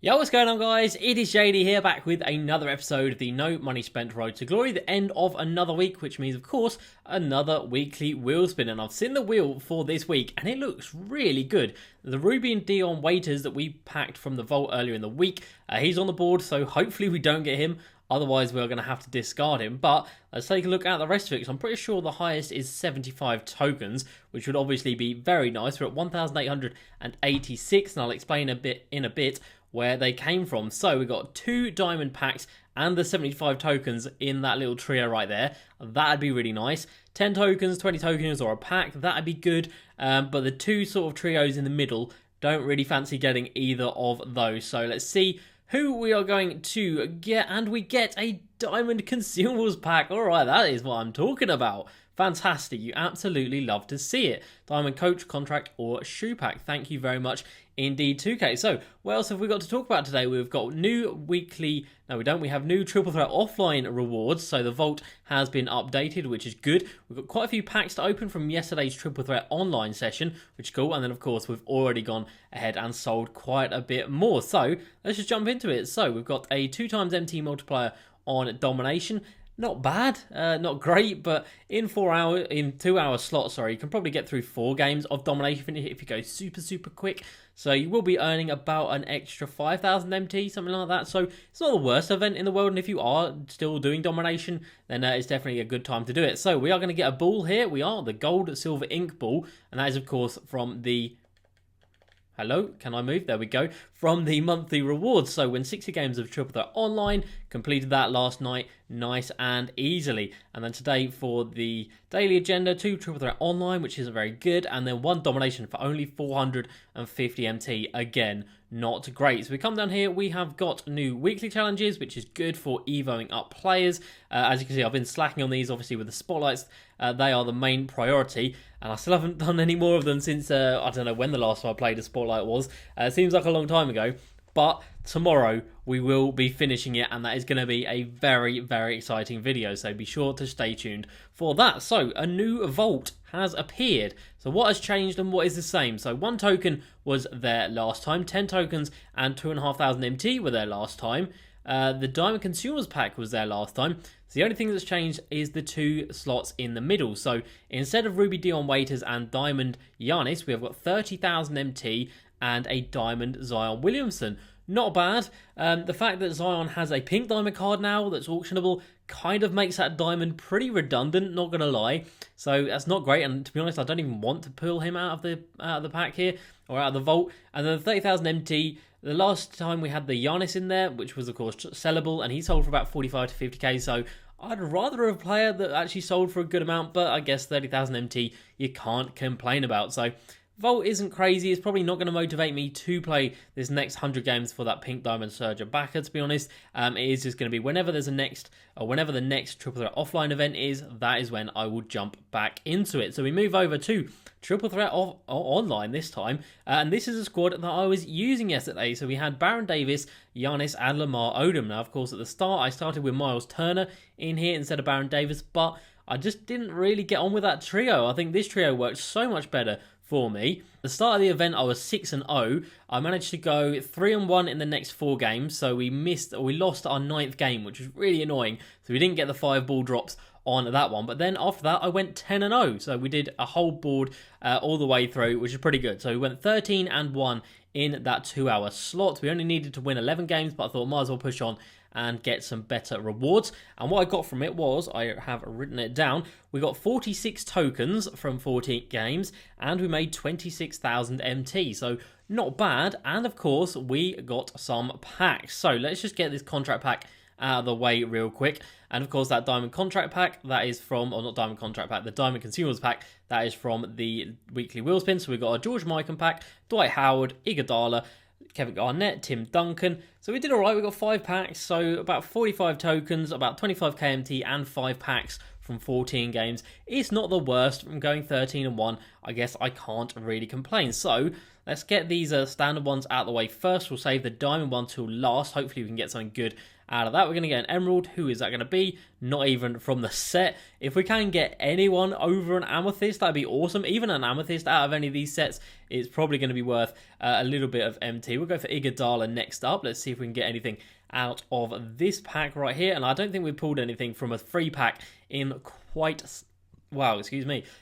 Yo, what's going on, guys? It is JD here, back with another episode of the No Money Spent Road to Glory, the end of another week, which means, of course, another weekly wheel spin. And I've seen the wheel for this week, and it looks really good. The Ruby and Dion waiters that we packed from the vault earlier in the week, he's on the board, so hopefully we don't get him. Otherwise, we're going to have to discard him. But let's take a look at the rest of it, because I'm pretty sure the highest is 75 tokens, which would obviously be very nice. We're at 1,886, and I'll explain in a bit where they came from. So we've got 2 diamond packs and the 75 tokens in that little trio right there. That'd be really nice. 10 tokens, 20 tokens, or a pack, that'd be good. But the 2 sort of trios in the middle, don't really fancy getting either of those. So let's see who we are going to get, and we get a diamond consumables pack. All right, that is what I'm talking about. Fantastic. You absolutely love to see it. Diamond coach, contract, or shoe pack. Thank you very much indeed, 2K. So, what else have we got to talk about today? We've got new weekly... No, we don't. We have new Triple Threat offline rewards. So, the vault has been updated, which is good. We've got quite a few packs to open from yesterday's Triple Threat online session, which is cool. And then, of course, we've already gone ahead and sold quite a bit more. So, let's just jump into it. So, we've got a 2x MT multiplier on domination. Not bad, not great, but in 2 hour slots, you can probably get through 4 games of domination if you go super quick. So you will be earning about an extra 5,000 MT, something like that. So it's not the worst event in the world, and if you are still doing domination, then it's definitely a good time to do it. So we are going to get a ball here. We are the gold silver ink ball, and that is of course from the... Hello, can I move? There we go. From the monthly rewards. So when 60 games of Triple Threat Online, completed that last night, nice and easily. And then today for the daily agenda, 2 Triple Threat Online, which isn't very good. And then 1 domination for only 450 MT. Again, not great. So we come down here, we have got new weekly challenges, which is good for evoing up players. As you can see, I've been slacking on these, obviously, with the spotlights. They are the main priority. And I still haven't done any more of them since, I don't know when the last time I played a spotlight was. It seems like a long time ago. But tomorrow we will be finishing it, and that is going to be a very exciting video. So be sure to stay tuned for that. So a new vault has appeared. So what has changed and what is the same? So 1 token was there last time. 10 tokens and 2,500 MT were there last time. The Diamond Consumers Pack was there last time. So the only thing that's changed is the 2 slots in the middle. So instead of Ruby Dion Waiters and Diamond Giannis, we have got 30,000 MT and a Diamond Zion Williamson. Not bad. The fact that Zion has a pink diamond card now that's auctionable kind of makes that diamond pretty redundant, not going to lie. So that's not great, and to be honest, I don't even want to pull him out of the pack here, or out of the vault. And then the 30,000 MT, the last time we had the Giannis in there, which was of course sellable, and he sold for about 45 to 50k, so I'd rather have a player that actually sold for a good amount, but I guess 30,000 MT you can't complain about. So Vault isn't crazy. It's probably not going to motivate me to play this next 100 games for that pink diamond Surger backer, to be honest. It is just going to be whenever the next Triple Threat offline event is, that is when I will jump back into it. So we move over to Triple Threat online this time, and this is a squad that I was using yesterday. So we had Baron Davis, Giannis, and Lamar Odom. Now, of course, at the start, I started with Miles Turner in here instead of Baron Davis, but I just didn't really get on with that trio. I think this trio worked so much better for me. At the start of the event, I was 6-0. I managed to go 3-1 in the next 4 games, so we lost our 9th game, which was really annoying. So we didn't get the 5 ball drops on that one. But then after that, I went 10-0. So we did a whole board all the way through, which is pretty good. So we went 13-1 in that 2 hour slot. We only needed to win 11 games, but I thought might as well push on and get some better rewards. And what I got from it was, I have written it down, we got 46 tokens from 14 games, and we made 26,000 MT, so not bad. And of course, we got some packs. So let's just get this contract pack out of the way real quick. And of course, that diamond contract pack, that is from, or not diamond contract pack, the diamond consumers pack, that is from the weekly wheel spin. So we've got a George Mikan pack, Dwight Howard, Iguodala, Kevin Garnett, Tim Duncan. So we did all right. We got 5 packs, so about 45 tokens, about 25 KMT, and 5 packs from 14 games. It's not the worst. From going 13-1, I guess I can't really complain. So let's get these standard ones out of the way first. We'll save the diamond one till last. Hopefully we can get something good out of that. We're going to get an emerald. Who is that going to be? Not even from the set. If we can get anyone over an amethyst, that'd be awesome. Even an amethyst out of any of these sets is probably going to be worth a little bit of MT. We'll go for Iguodala next up. Let's see if we can get anything out of this pack right here. And I don't think we've pulled anything from a free pack in quite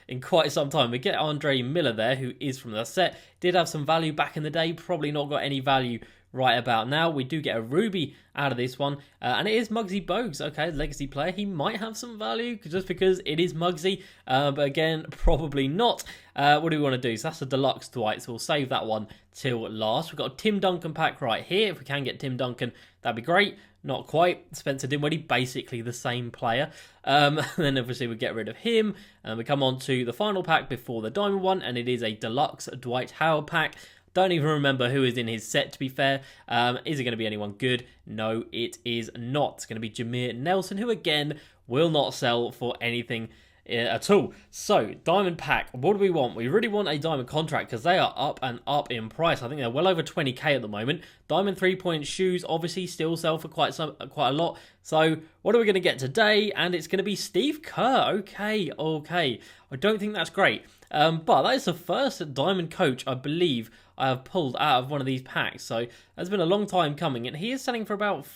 in quite some time. We get Andre Miller there, who is from the set. Did have some value back in the day, probably not got any value right about now. We do get a ruby out of this one, and it is Muggsy Bogues. Okay, legacy player. He might have some value just because it is Muggsy, but again, probably not. What do we want to do? So that's a deluxe Dwight, so we'll save that one till last. We've got a Tim Duncan pack right here. If we can get Tim Duncan, that'd be great. Not quite. Spencer Dinwiddie, basically the same player. Then obviously we get rid of him, and we come on to the final pack before the diamond one, and it is a deluxe Dwight Howard pack. Don't even remember who is in his set, to be fair. Is it going to be anyone good? No, it is not. It's going to be Jameer Nelson, who again will not sell for anything at all. So, diamond pack, what do we want? We really want a diamond contract because they are up and up in price. I think they're well over 20k at the moment. Diamond 3-point shoes obviously still sell for quite a lot. So, what are we going to get today? And it's going to be Steve Kerr. Okay. I don't think that's great. But that is the first diamond coach, I believe, I have pulled out of one of these packs. So, it's been a long time coming. And he is selling for about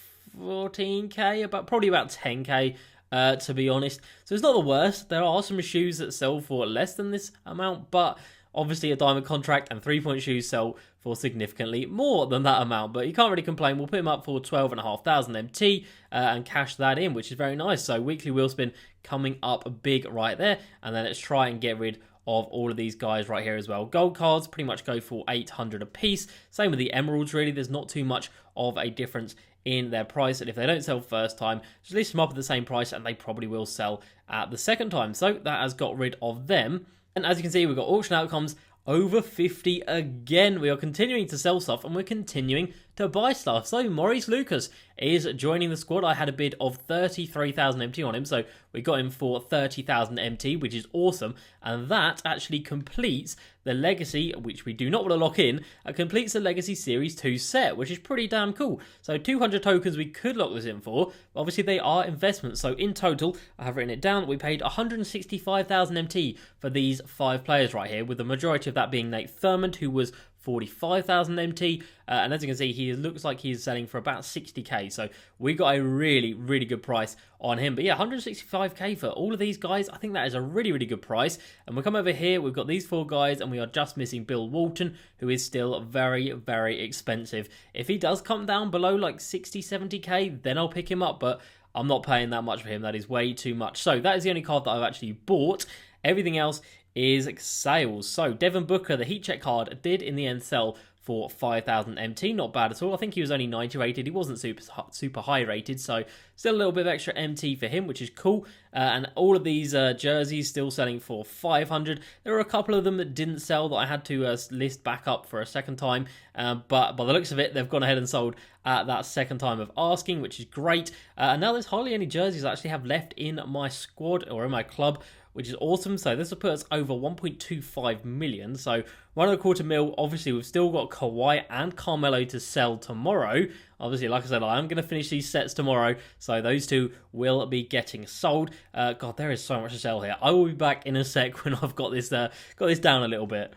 14k, probably about 10k. To be honest. So it's not the worst. There are some shoes that sell for less than this amount, but obviously a diamond contract and 3-point shoes sell for significantly more than that amount, but you can't really complain. We'll put him up for 12,500 MT and cash that in, which is very nice. So weekly wheel spin coming up big right there, and then let's try and get rid of all of these guys right here as well. Gold cards pretty much go for 800 a piece. Same with the emeralds, really. There's not too much of a difference in their price, and if they don't sell first time, just list them up at the same price and they probably will sell at the second time. So that has got rid of them. And as you can see, we've got auction outcomes over 50 again. We are continuing to sell stuff and we're continuing to buy stuff. So Maurice Lucas is joining the squad. I had a bid of 33,000 MT on him, so we got him for 30,000 MT, which is awesome. And that actually completes the Legacy, which we do not want to lock in, completes the Legacy Series 2 set, which is pretty damn cool. So 200 tokens we could lock this in for. Obviously, they are investments. So in total, I have written it down, we paid 165,000 MT for these 5 players right here, with the majority of that being Nate Thurmond, who was 45,000 MT, and as you can see, he looks like he's selling for about 60k, so we got a really good price on him. But yeah, 165k for all of these guys, I think that is a really good price. And we'll come over here, we've got these 4 guys, and we are just missing Bill Walton, who is still very expensive. If he does come down below like 60-70k, then I'll pick him up, but I'm not paying that much for him. That is way too much. So that is the only card that I've actually bought. Everything else is sales. So Devin Booker, the heat check card, did in the end sell for 5,000 MT. Not bad at all. I think he was only 90 rated. He wasn't super high rated, so still a little bit of extra MT for him, which is cool. And all of these jerseys still selling for 500. There were a couple of them that didn't sell that I had to list back up for a second time, but by the looks of it, they've gone ahead and sold at that second time of asking, which is great. And now there's hardly any jerseys I actually have left in my squad or in my club, which is awesome. So this will put us over 1.25 million. So 1.25 mil. Obviously, we've still got Kawhi and Carmelo to sell tomorrow. Obviously, like I said, I am going to finish these sets tomorrow, so those 2 will be getting sold. God, there is so much to sell here. I will be back in a sec when I've got this down a little bit.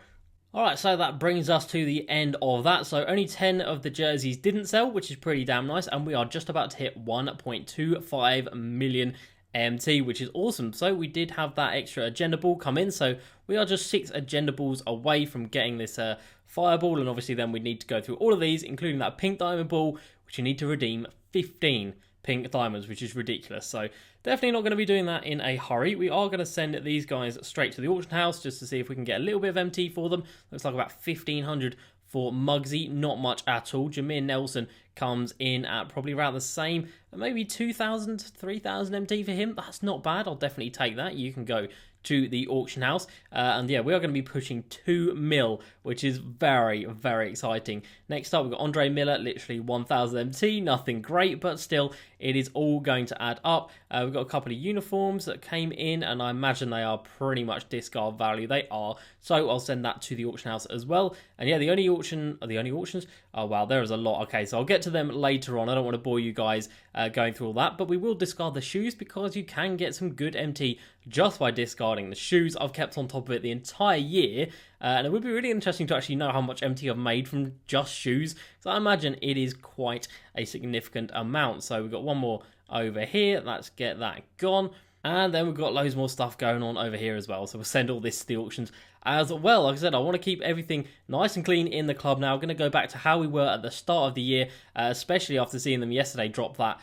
Alright, so that brings us to the end of that. So only 10 of the jerseys didn't sell, which is pretty damn nice, and we are just about to hit 1.25 million MT, which is awesome. So we did have that extra agenda ball come in, so we are just 6 agenda balls away from getting this fireball, and obviously then we need to go through all of these, including that pink diamond ball, which you need to redeem 15 pink diamonds, which is ridiculous. So definitely not going to be doing that in a hurry. We are going to send these guys straight to the auction house just to see if we can get a little bit of MT for them. Looks like about 1,500 for Muggsy, not much at all. Jameer Nelson comes in at probably around the same, maybe 2,000, 3,000 MT for him. That's not bad. I'll definitely take that. You can go to the auction house. And yeah, we are going to be pushing 2 mil, which is very, very exciting. Next up, we've got Andre Miller, literally 1000 MT, nothing great, but still, it is all going to add up. We've got a couple of uniforms that came in, and I imagine they are pretty much discard value. They are, so I'll send that to the auction house as well. And yeah, the only auctions? Oh wow, there is a lot. Okay, so I'll get to them later on. I don't want to bore you guys going through all that, but we will discard the shoes because you can get some good MT just by discarding the shoes. I've kept on top of it the entire year, and it would be really interesting to actually know how much MT I've made from just shoes, so I imagine it is quite a significant amount. So we've got one more over here. Let's get that gone. And then we've got loads more stuff going on over here as well. So we'll send all this to the auctions as well. Like I said, I want to keep everything nice and clean in the club now. I'm going to go back to how we were at the start of the year, especially after seeing them yesterday drop that,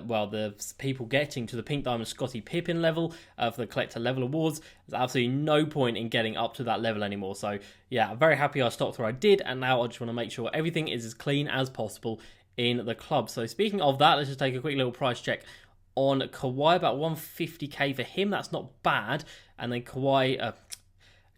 well, the people getting to the Pink Diamond Scottie Pippen level for the Collector Level Awards. There's absolutely no point in getting up to that level anymore. So yeah, I'm very happy I stopped where I did. And now I just want to make sure everything is as clean as possible in the club. So speaking of that, let's just take a quick little price check on Kawhi, about 150k for him. That's not bad. And then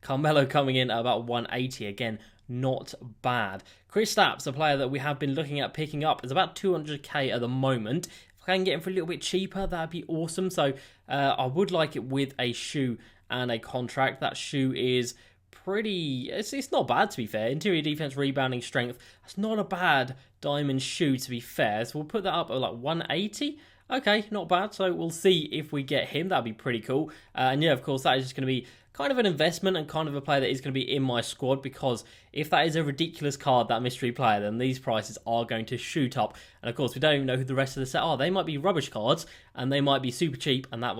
Carmelo coming in at about 180. Again, not bad. Kristaps, a player that we have been looking at picking up, is about 200k at the moment. If I can get him for a little bit cheaper, that'd be awesome. So I would like it with a shoe and a contract. That shoe is pretty, it's not bad, to be fair. Interior defense, rebounding, strength. That's not a bad diamond shoe, to be fair. So we'll put that up at like 180. Okay, not bad. So we'll see if we get him. That'd be pretty cool. And yeah, of course, that is just going to be kind of an investment and kind of a player that is going to be in my squad, because if that is a ridiculous card, that mystery player, then these prices are going to shoot up. And of course, we don't even know who the rest of the set are. They might be rubbish cards and they might be super cheap, and that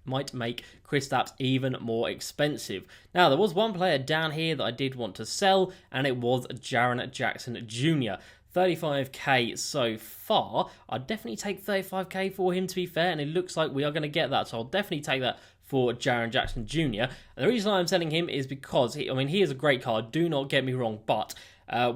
might make Kristaps even more expensive. Now, there was one player down here that I did want to sell, and it was Jaren Jackson Jr. 35k so far. I'd definitely take 35k for him, to be fair, and it looks like we are going to get that, so I'll definitely take that for Jaren Jackson Jr. And the reason I'm selling him is because, he is a great card, do not get me wrong, but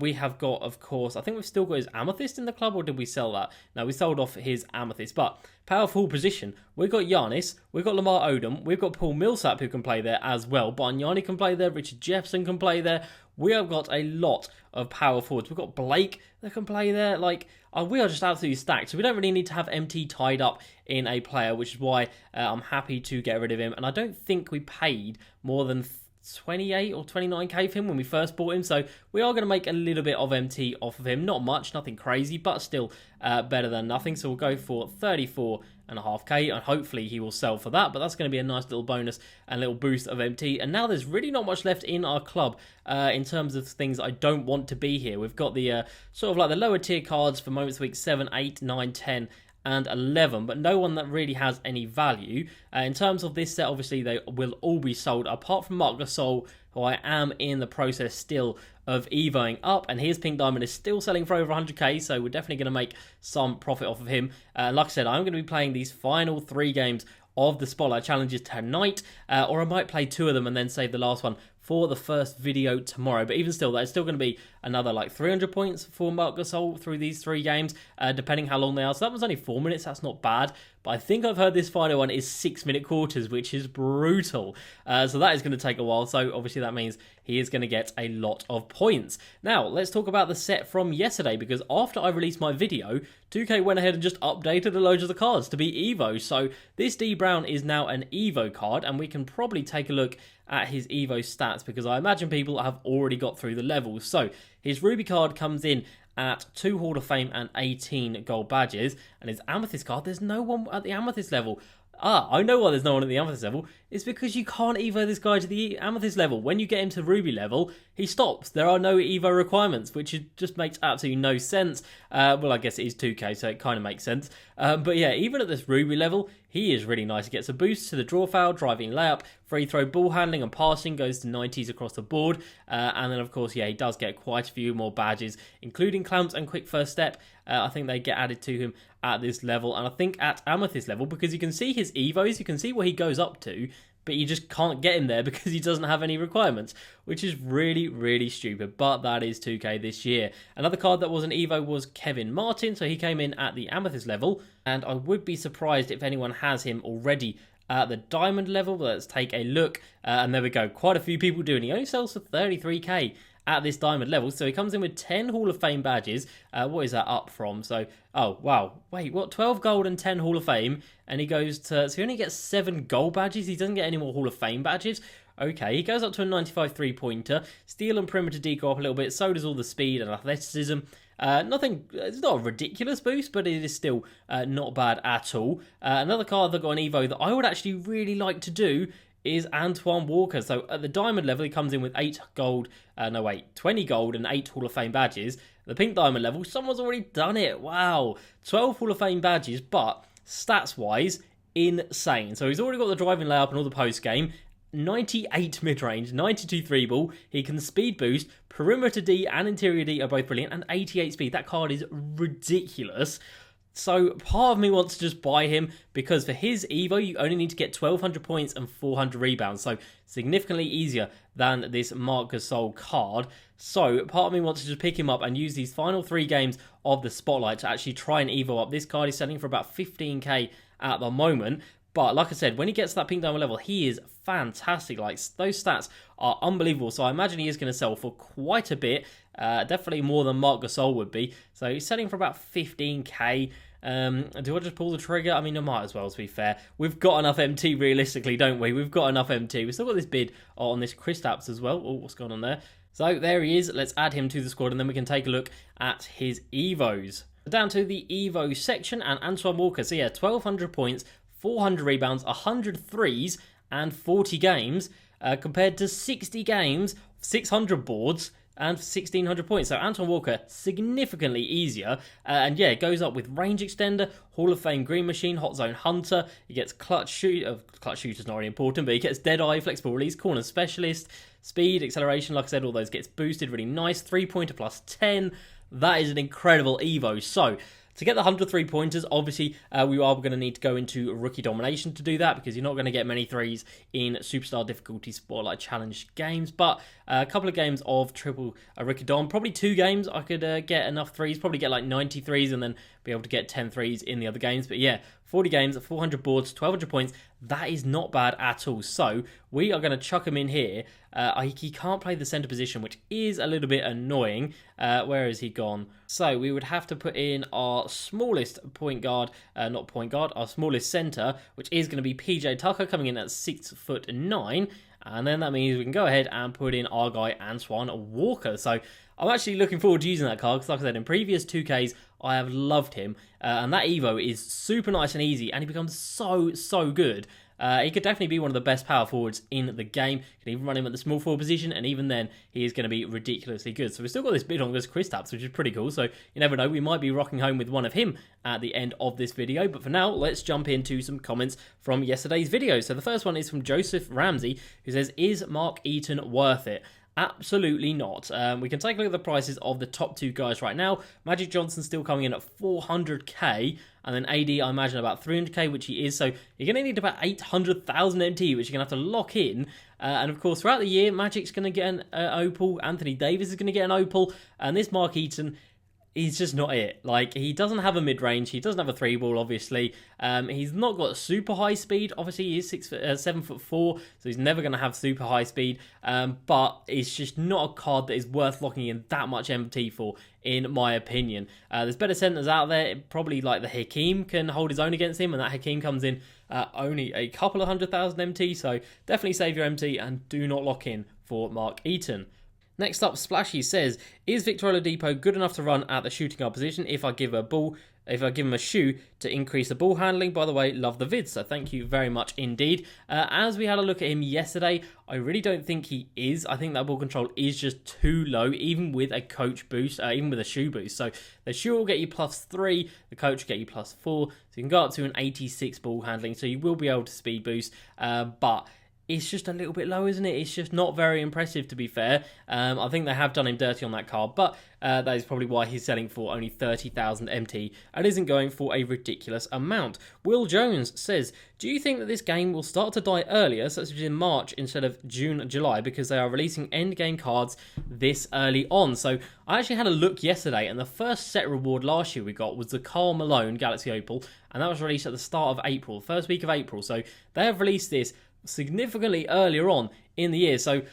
we have got, of course, I think we've still got his Amethyst in the club, or did we sell that? No, we sold off his Amethyst, but power forward position, we've got Giannis, we've got Lamar Odom, we've got Paul Millsap who can play there as well, Bargnani can play there, Richard Jefferson can play there. We have got a lot of power forwards. We've got Blake that can play there. We are just absolutely stacked. So we don't really need to have MT tied up in a player, which is why I'm happy to get rid of him. And I don't think we paid more than 28 or 29k for him when we first bought him, so we are going to make a little bit of MT off of him. Not much, nothing crazy, but still better than nothing. So we'll go for 34.5k, and hopefully he will sell for that, but that's going to be a nice little bonus and little boost of MT. And now there's really not much left in our club in terms of things I don't want to be here. We've got the sort of like the lower tier cards for Moments Week 7, 8, 9, 10 and 11, but no one that really has any value. In terms of this set, obviously they will all be sold, apart from Marc Gasol, who I am in the process still of evoing up, and his Pink Diamond is still selling for over 100k, so we're definitely going to make some profit off of him. Like I said, I'm going to be playing these final 3 games of the Spotlight Challenges tonight, or I might play 2 of them and then save the last one for the first video tomorrow. But even still, that's still going to be another like 300 points for Marc Gasol through these 3 games, depending how long they are. So that was only 4 minutes, that's not bad. But I think I've heard this final one is 6-minute quarters, which is brutal. So that is going to take a while. So obviously that means he is going to get a lot of points. Now, let's talk about the set from yesterday, because after I released my video, 2K went ahead and just updated a load of the cards to be Evo. So this D Brown is now an Evo card, and we can probably take a look at his Evo stats, because I imagine people have already got through the levels. So his Ruby card comes in at 2 Hall of Fame and 18 gold badges, and his Amethyst card, there's no one at the Amethyst level. I know why there's no one at the Amethyst level. It's because you can't Evo this guy to the Amethyst level. When you get him to Ruby level, he stops. There are no Evo requirements, which just makes absolutely no sense. Well, I guess it is 2K, so it kind of makes sense. But yeah, even at this Ruby level, he is really nice. He gets a boost to the draw foul, driving layup, free throw, ball handling, and passing goes to 90s across the board. And then, of course, yeah, he does get quite a few more badges, including clamps and quick first step. I think they get added to him at this level, and I think at Amethyst level, because you can see his Evos, you can see what he goes up to, but you just can't get him there because he doesn't have any requirements, which is really, really stupid, but that is 2K this year. Another card that was an Evo was Kevin Martin, so he came in at the Amethyst level, and I would be surprised if anyone has him already at the diamond level. Let's take a look, and there we go. Quite a few people doing. He only sells for 33k at this diamond level, so he comes in with 10 Hall of Fame badges. What is that up from? So, oh wow, wait, what? 12 gold and 10 Hall of Fame, and he goes to, so he only gets 7 gold badges. He doesn't get any more Hall of Fame badges. Okay, he goes up to a 95 3-pointer. Steal and perimeter D go up a little bit. So does all the speed and athleticism. Nothing, it's not a ridiculous boost, but it is still not bad at all. Another card that got an Evo that I would actually really like to do is Antoine Walker. So at the diamond level, he comes in with 20 gold and 8 Hall of Fame badges. The pink diamond level, someone's already done it. Wow. 12 Hall of Fame badges, but stats-wise, insane. So he's already got the driving layup and all the post-game. 98 mid-range, 92 3-ball. He can speed boost. Perimeter D and interior D are both brilliant. And 88 speed. That card is ridiculous. So part of me wants to just buy him because for his Evo, you only need to get 1,200 points and 400 rebounds. So significantly easier than this Marc Gasol card. So part of me wants to just pick him up and use these final 3 games of the Spotlight to actually try and Evo up. This card is selling for about 15k at the moment. But like I said, when he gets to that pink diamond level, he is fantastic. Like, those stats are unbelievable. So I imagine he is going to sell for quite a bit. Definitely more than Marc Gasol would be. So he's selling for about 15k. Do I just pull the trigger? I mean, I might as well, to be fair. We've got enough MT realistically, don't we? We've got enough MT. We've still got this bid on this Kristaps as well. Oh, what's going on there? So there he is. Let's add him to the squad and then we can take a look at his Evos. Down to the Evo section and Antoine Walker. So yeah, 1,200 points, 400 rebounds, 100 threes, and 40 games, compared to 60 games, 600 boards, and 1,600 points. So Antoine Walker, significantly easier. And yeah, it goes up with range extender, Hall of Fame green machine, hot zone hunter. He gets clutch shoot. Clutch shooter's not really important, but he gets dead eye, flexible release, corner specialist, speed, acceleration. Like I said, all those gets boosted. Really nice. 3-pointer plus 10. That is an incredible Evo. So to get the 100 3-pointers, obviously, we are going to need to go into rookie domination to do that because you're not going to get many threes in Superstar difficulty Spotlight Challenge games. But a couple of games of triple rookie dom, probably 2 games, I could get enough threes, probably get like 90 threes and then be able to get 10 threes in the other games. But yeah, 40 games, 400 boards, 1,200 points. That is not bad at all. So we are going to chuck him in here. He can't play the center position, which is a little bit annoying. Where has he gone? So we would have to put in our smallest point guard, our smallest center, which is going to be PJ Tucker, coming in at 6'9". And then that means we can go ahead and put in our guy Antoine Walker. So I'm actually looking forward to using that card because, like I said, in previous 2Ks, I have loved him. And that Evo is super nice and easy, and he becomes so good. He could definitely be one of the best power forwards in the game. You can even run him at the small forward position, and even then, he is going to be ridiculously good. So we've still got this bid on this Kristaps, which is pretty cool. So you never know, we might be rocking home with one of him at the end of this video. But for now, let's jump into some comments from yesterday's video. So the first one is from Joseph Ramsey, who says, "Is Mark Eaton worth it?" Absolutely not. We can take a look at the prices of the top 2 guys right now. Magic Johnson still coming in at 400k, and then AD, I imagine, about 300k, which he is. So you're going to need about 800,000 MT, which you're going to have to lock in. And of course, throughout the year, Magic's going to get an opal. Anthony Davis is going to get an opal. And this Mark Eaton, he's just not it. Like, he doesn't have a mid-range. He doesn't have a 3-ball, obviously. He's not got super high speed. Obviously, he is 7'4", so he's never going to have super high speed. But it's just not a card that is worth locking in that much MT for, in my opinion. There's better centers out there. Probably like the Hakeem can hold his own against him, and that Hakeem comes in only a couple of 100,000 MT. So definitely save your MT and do not lock in for Mark Eaton. Next up, Splashy says, "Is Victor Oladipo good enough to run at the shooting guard position if I give him a shoe to increase the ball handling?" By the way, love the vid, so thank you very much indeed. As we had a look at him yesterday, I really don't think he is. I think that ball control is just too low, even with a coach boost, even with a shoe boost. So the shoe will get you +3, the coach will get you +4, so you can go up to an 86 ball handling, so you will be able to speed boost, but it's just a little bit low, isn't it? It's just not very impressive, to be fair. I think they have done him dirty on that card, but that is probably why he's selling for only 30,000 MT and isn't going for a ridiculous amount. Will Jones says, do you think that this game will start to die earlier, such as in March instead of June, July, because they are releasing endgame cards this early on? So I actually had a look yesterday, and the first set reward last year we got was the Karl Malone Galaxy Opal, and that was released at the start of April, first week of April. So they have released this significantly earlier on in the year. So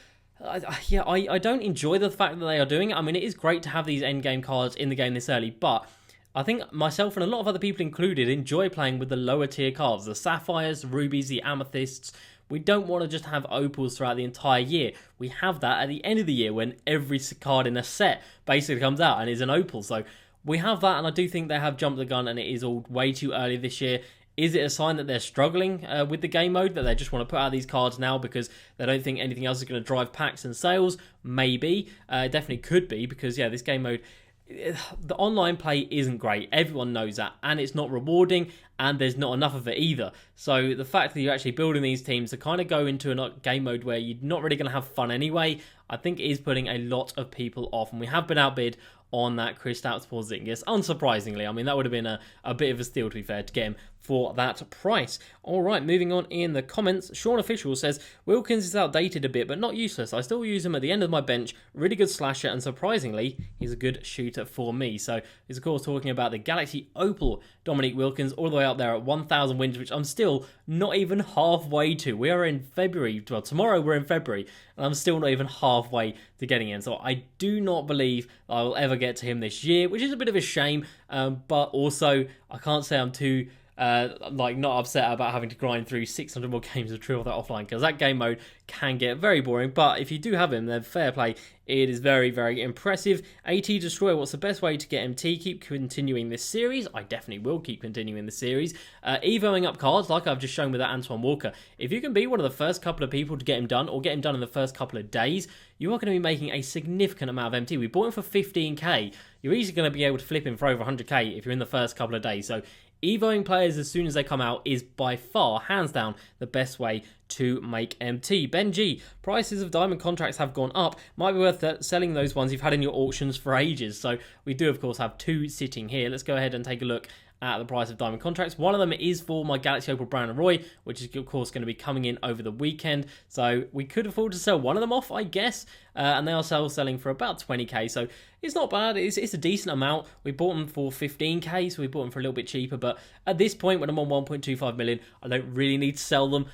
I don't enjoy the fact that they are doing it. I mean, it is great to have these endgame cards in the game this early, but I think myself and a lot of other people included enjoy playing with the lower tier cards, the sapphires, the rubies, the amethysts. We don't want to just have opals throughout the entire year. We have that at the end of the year when every card in a set basically comes out and is an opal. So we have that, and I do think they have jumped the gun and it is all way too early this year. Is it a sign that they're struggling with the game mode, that they just want to put out these cards now because they don't think anything else is going to drive packs and sales? Maybe. It definitely could be, because, yeah, this game mode, the online play isn't great. Everyone knows that, and it's not rewarding, and there's not enough of it either. So the fact that you're actually building these teams to kind of go into a game mode where you're not really going to have fun anyway, I think is putting a lot of people off, and we have been outbid on that Kristaps Porzingis, unsurprisingly. I mean, that would have been a bit of a steal, to be fair, to get him for that price. All right, moving on in the comments. Sean Official says, Wilkins is outdated a bit, but not useless. I still use him at the end of my bench. Really good slasher, and surprisingly, he's a good shooter for me. So he's, of course, talking about the Galaxy Opal Dominique Wilkins, all the way up there at 1,000 wins, which I'm still not even halfway to. We are in February. Well, tomorrow we're in February, and I'm still not even halfway to getting in. So I do not believe I will ever get to him this year, which is a bit of a shame, but also I can't say I'm too not upset about having to grind through 600 more games of True or That Offline, because that game mode can get very boring. But if you do have him, then fair play. It is very, very impressive. AT Destroyer, what's the best way to get MT? Keep continuing this series. I definitely will keep continuing the series. Evoing up cards, like I've just shown with that Antoine Walker. If you can be one of the first couple of people to get him done, or get him done in the first couple of days, you are going to be making a significant amount of MT. We bought him for 15k. You're easily going to be able to flip him for over 100k if you're in the first couple of days. So evoing players as soon as they come out is by far, hands down, the best way to make MT. Ben G, prices of diamond contracts have gone up. Might be worth selling those ones you've had in your auctions for ages. So we do, of course, have two sitting here. Let's go ahead and take a look at the price of diamond contracts. One of them is for my Galaxy Opal Brandon Roy, which is, of course, going to be coming in over the weekend. So we could afford to sell one of them off, I guess. And they are selling for about 20k. So it's not bad. It's a decent amount. We bought them for 15k, so we bought them for a little bit cheaper. But at this point, when I'm on 1.25 million, I don't really need to sell them.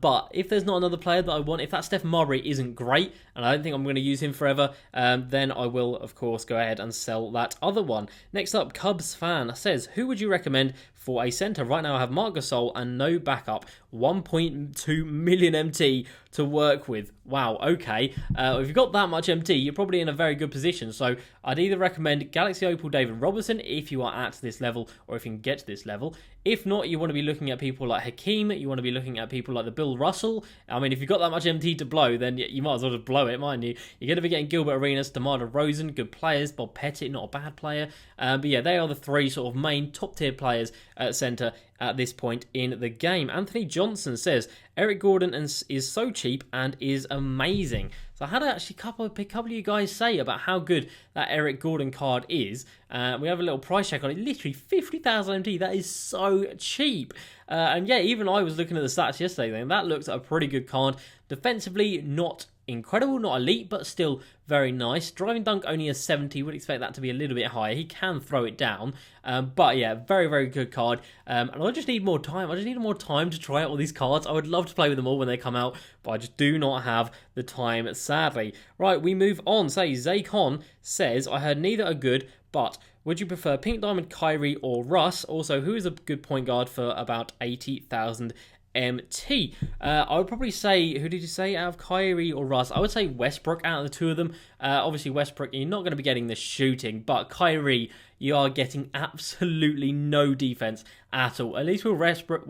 But if there's not another player that I want, if that Steph Marbury isn't great, and I don't think I'm going to use him forever, then I will, of course, go ahead and sell that other one. Next up, Cubs fan says, who would you recommend for a centre? Right now I have Marc Gasol and no backup. 1.2 million MT to work with. Wow, okay. If you've got that much MT, you're probably in a very good position. So I'd either recommend Galaxy Opal David Robertson if you are at this level, or if you can get to this level. If not, you want to be looking at people like Hakeem. You want to be looking at people like the Bill Russell. I mean, if you've got that much MT to blow, then you might as well just blow it, mightn't you? You're going to be getting Gilbert Arenas, DeMar DeRozan, good players. Bob Pettit, not a bad player. But yeah, they are the three sort of main top-tier players at centre at this point in the game. Anthony Johnson says, Eric Gordon is so cheap and is amazing. So I had actually a couple of you guys say about how good that Eric Gordon card is. We have a little price check on it. Literally 50,000 MT. That is so cheap. And yeah, even I was looking at the stats yesterday, then that looks a pretty good card. Defensively, not incredible, not elite, but still very nice. Driving dunk only a 70. Would expect that to be a little bit higher. He can throw it down. But yeah, very, very good card. And I just need more time. I just need more time to try out all these cards. I would love to play with them all when they come out, but I just do not have the time, sadly. Right, we move on. Say, Zaycon says, I heard neither are good, but would you prefer Pink Diamond, Kyrie, or Russ? Also, who is a good point guard for about 80,000 MT? I would probably say, who did you say out of Kyrie or Russ? I would say Westbrook out of the two of them. Obviously Westbrook, you're not going to be getting the shooting, but Kyrie, you are getting absolutely no defense at all. At least with Westbrook,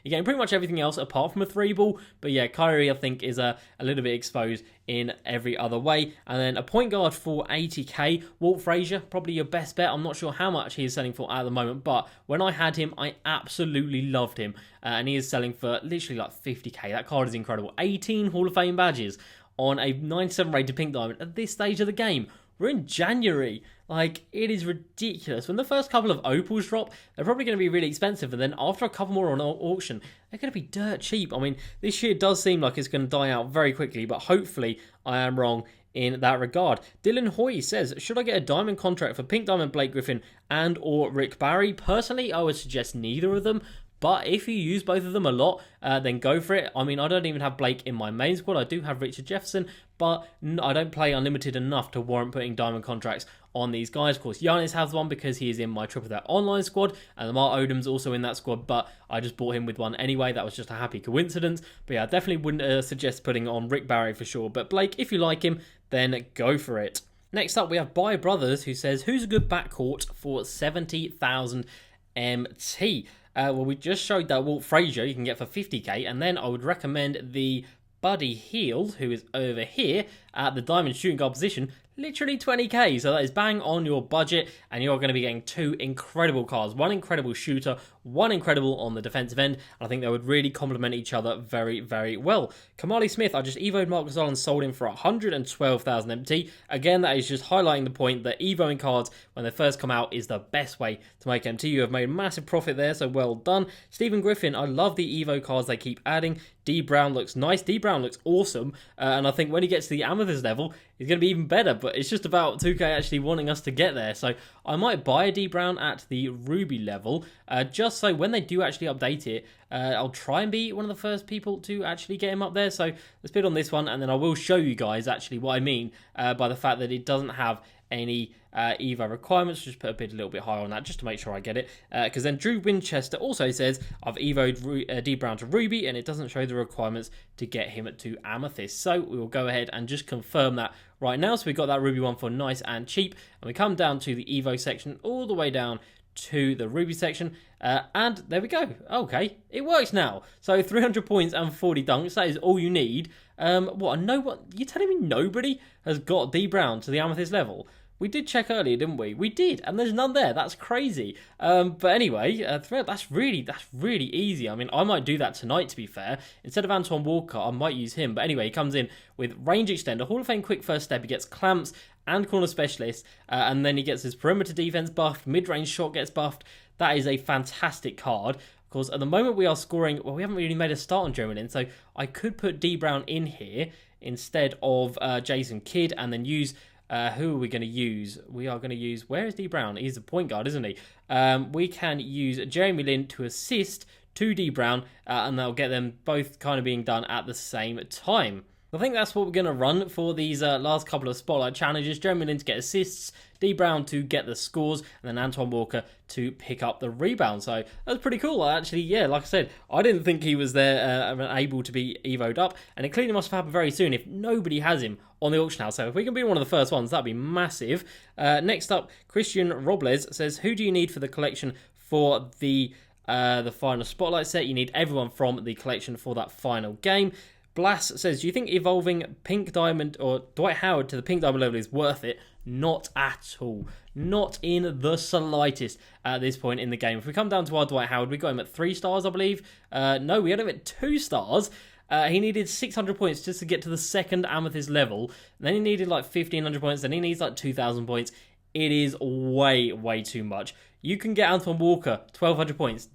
you're getting pretty much everything else apart from a 3-ball. But yeah, Kyrie, I think, is a little bit exposed in every other way. And then a point guard for 80k, Walt Frazier, probably your best bet. I'm not sure how much he is selling for at the moment, but when I had him, I absolutely loved him. And he is selling for literally like 50k. That card is incredible. 18 Hall of Fame badges on a 97 rated pink diamond at this stage of the game. We're in January. Like, it is ridiculous. When the first couple of opals drop, they're probably going to be really expensive. And then after a couple more on auction, they're going to be dirt cheap. I mean, this year does seem like it's going to die out very quickly, but hopefully I am wrong in that regard. Dylan Hoy says, should I get a diamond contract for Pink Diamond Blake Griffin and or Rick Barry? Personally, I would suggest neither of them. But if you use both of them a lot, then go for it. I mean, I don't even have Blake in my main squad. I do have Richard Jefferson, but I don't play unlimited enough to warrant putting diamond contracts on these guys. Of course, Giannis has one because he is in my Triple Threat Online squad, and Lamar Odom's also in that squad, but I just bought him with one anyway. That was just a happy coincidence. But yeah, I definitely wouldn't suggest putting on Rick Barry for sure. But Blake, if you like him, then go for it. Next up, we have By Brothers, who says, who's a good backcourt for 70,000 MT? Well, we just showed that Walt Frazier you can get for 50k, and then I would recommend the Buddy Hield, who is over here at the diamond shooting guard position, literally 20k. So that is bang on your budget, and you're going to be getting two incredible cards. One incredible shooter, one incredible on the defensive end. And I think they would really complement each other very, very well. Kamali Smith, I just evoed Marc Gasol and sold him for 112,000 MT. Again, that is just highlighting the point that evoing cards when they first come out is the best way to make MT. You have made a massive profit there, so well done. Stephen Griffin, I love the evo cards they keep adding. D Brown looks nice. D Brown looks awesome. And I think when he gets to the Amethyst level, he's going to be even better. But it's just about 2K actually wanting us to get there. So I might buy a D Brown at the Ruby level, just so when they do actually update it, I'll try and be one of the first people to actually get him up there. So let's bid on this one, and then I will show you guys actually what I mean by the fact that it doesn't have any Evo requirements. Just put a bid a little bit higher on that just to make sure I get it, because then Drew Winchester also says I've evoed D Brown to Ruby and it doesn't show the requirements to get him to Amethyst. So we will go ahead and just confirm that right now. So we got that Ruby one for nice and cheap, and we come down to the Evo section all the way down to the Ruby section, and there we go. Okay, it works now. So 300 points and 40 dunks, that is all you need. What you're telling me nobody has got D Brown to the Amethyst level? We did check earlier, didn't we? We did, and there's none there. That's crazy. But anyway, that's really easy. I mean, I might do that tonight, to be fair. Instead of Antoine Walker, I might use him. But anyway, he comes in with range extender, Hall of Fame quick first step. He gets clamps and corner specialist, and then he gets his perimeter defense buffed. Mid-range shot gets buffed. That is a fantastic card. Of course, at the moment we are scoring. Well, we haven't really made a start on Jeremy Lin, so I could put D Brown in here instead of Jason Kidd, and then use. Who are we going to use? We are going to use... Where is D Brown? He's a point guard, isn't he? We can use Jeremy Lin to assist to D Brown, and that'll get them both kind of being done at the same time. I think that's what we're going to run for these last couple of Spotlight challenges. Jeremy Lin to get assists, D Brown to get the scores, and then Antoine Walker to pick up the rebound. So that's pretty cool. Actually, yeah, like I said, I didn't think he was there able to be evoed up, and it clearly must have happened very soon if nobody has him on the auction house. So if we can be one of the first ones, that'd be massive. Next up, Christian Robles says, who do you need for the collection for the final Spotlight set? You need everyone from the collection for that final game. Blas says, do you think evolving Pink Diamond or Dwight Howard to the Pink Diamond level is worth it? Not at all. Not in the slightest at this point in the game. If we come down to our Dwight Howard, we got him at 3 stars, I believe. No, we had him at 2 stars. He needed 600 points just to get to the second Amethyst level. And then he needed like 1,500 points. Then he needs like 2,000 points. It is way, way too much. You can get Antoine Walker, 1,200 points,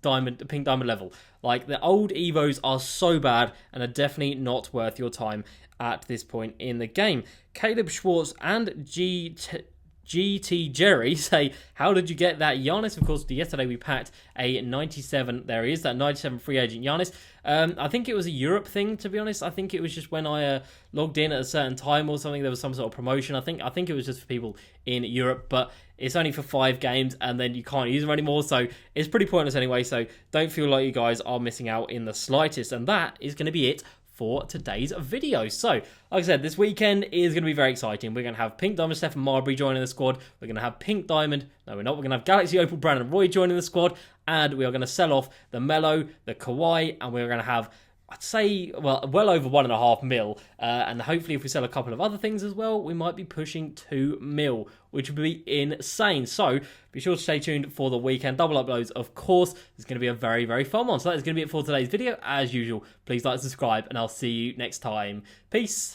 Pink Diamond level. Like, the old Evos are so bad and are definitely not worth your time at this point in the game. Caleb Schwartz and GT Jerry say, how did you get that Giannis? Of course, yesterday we packed a 97. There he is, that 97 free agent Giannis. I think it was a Europe thing, to be honest. I think it was just when I logged in at a certain time or something. There was some sort of promotion. I think it was just for people in Europe, but it's only for 5 games and then you can't use them anymore. So it's pretty pointless anyway. So don't feel like you guys are missing out in the slightest. And that is going to be it for today's video. So, like I said, this weekend is going to be very exciting. We're going to have Pink Diamond Stephen Marbury joining the squad. We're going to have Pink Diamond, no we're not, we're going to have Galaxy Opal Brandon Roy joining the squad. And we are going to sell off the Mellow, the Kawhi, and we're going to have, I'd say, well over 1.5 mil. And hopefully if we sell a couple of other things as well, we might be pushing 2 mil, which would be insane. So be sure to stay tuned for the weekend double uploads. Of course, it's going to be a very, very fun one. So that is going to be it for today's video. As usual, please like, subscribe, and I'll see you next time. Peace.